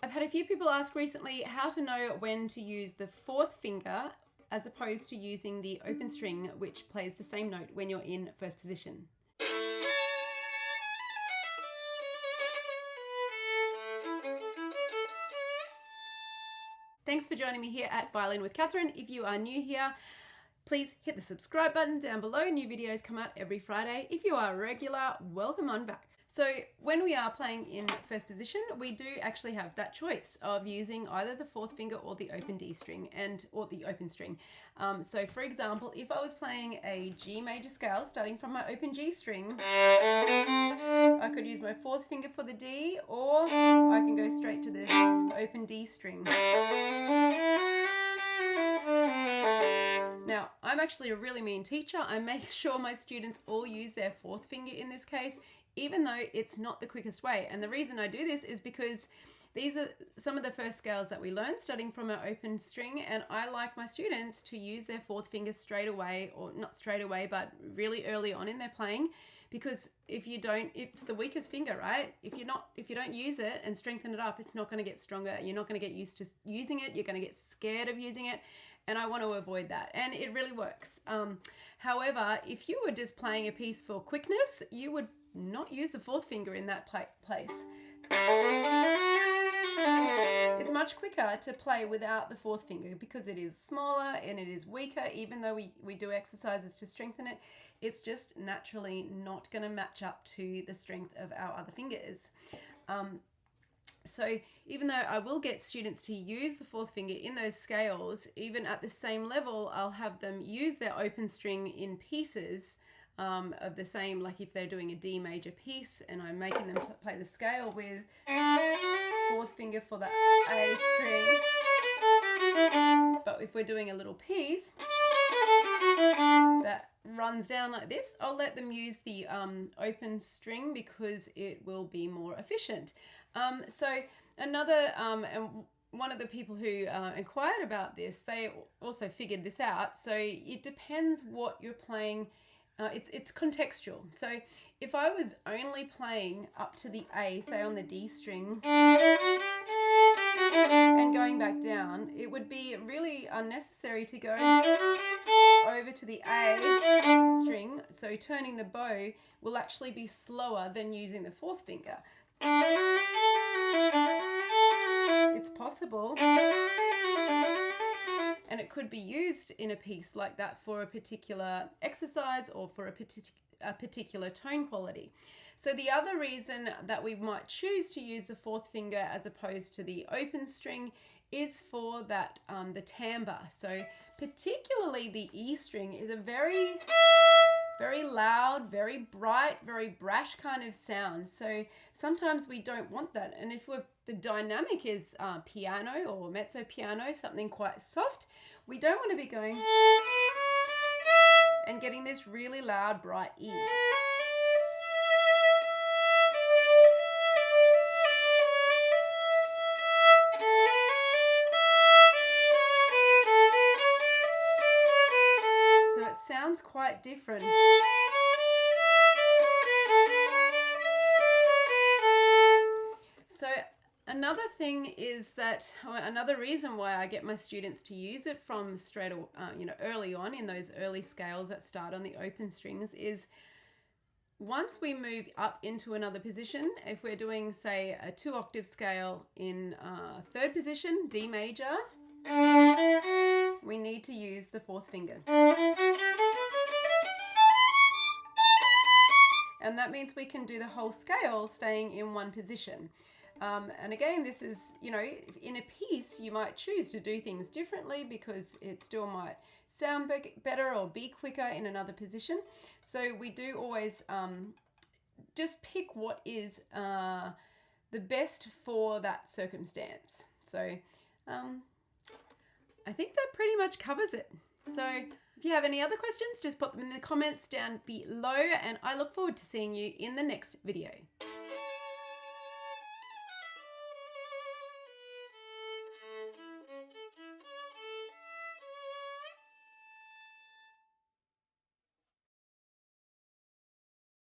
I've had a few people ask recently how to know when to use the fourth finger as opposed to using the open string, which plays the same note when you're in first position. Thanks for joining me here at Violin with Catherine. If you are new here, please hit the subscribe button down below. New videos come out every Friday. If you are a regular, welcome on back. So when we are playing in first position, we do actually have that choice of using either the fourth finger or the open D string or the open string. So for example, if I was playing a G major scale starting from my open G string, I could use my fourth finger for the D, or I can go straight to the open D string. Now, I'm actually a really mean teacher. I make sure my students all use their fourth finger in this case, even though it's not the quickest way. And the reason I do this is because these are some of the first scales that we learn starting from our open string, and I like my students to use their fourth finger straight away, or not straight away, but really early on in their playing, because if you don't, it's the weakest finger, right? If you don't use it and strengthen it up, it's not going to get stronger. You're not going to get used to using it. You're going to get scared of using it. And I want to avoid that. And it really works. However, if you were just playing a piece for quickness, you would not use the fourth finger in that place. It's much quicker to play without the fourth finger because it is smaller and it is weaker. Even though we do exercises to strengthen it, it's just naturally not going to match up to the strength of our other fingers. So even though I will get students to use the fourth finger in those scales, even at the same level, I'll have them use their open string in pieces of the same, like if they're doing a D major piece and I'm making them play the scale with fourth finger for the A string. But if we're doing a little piece that runs down like this, I'll let them use the open string because it will be more efficient. So another, and one of the people who inquired about this, they also figured this out. So it depends what you're playing. It's contextual. So if I was only playing up to the A, say on the D string, and going back down, it would be really unnecessary to go over to the A string. So turning the bow will actually be slower than using the fourth finger. It's possible, and it could be used in a piece like that for a particular exercise or for a particular tone quality. So the other reason that we might choose to use the fourth finger as opposed to the open string is for that the timbre. So particularly the E string is a very loud, very bright, very brash kind of sound. So sometimes we don't want that. And if the dynamic is piano or mezzo piano, something quite soft, we don't want to be going and getting this really loud, bright E. So it sounds quite different. So another thing is that, another reason why I get my students to use it from early on in those early scales that start on the open strings is once we move up into another position, if we're doing, say, a 2-octave scale in third position, D major, we need to use the fourth finger. And that means we can do the whole scale staying in one position. And again, this is, in a piece, you might choose to do things differently because it still might sound better or be quicker in another position. So we do always just pick what is the best for that circumstance. So I think that pretty much covers it. So if you have any other questions, just put them in the comments down below, and I look forward to seeing you in the next video.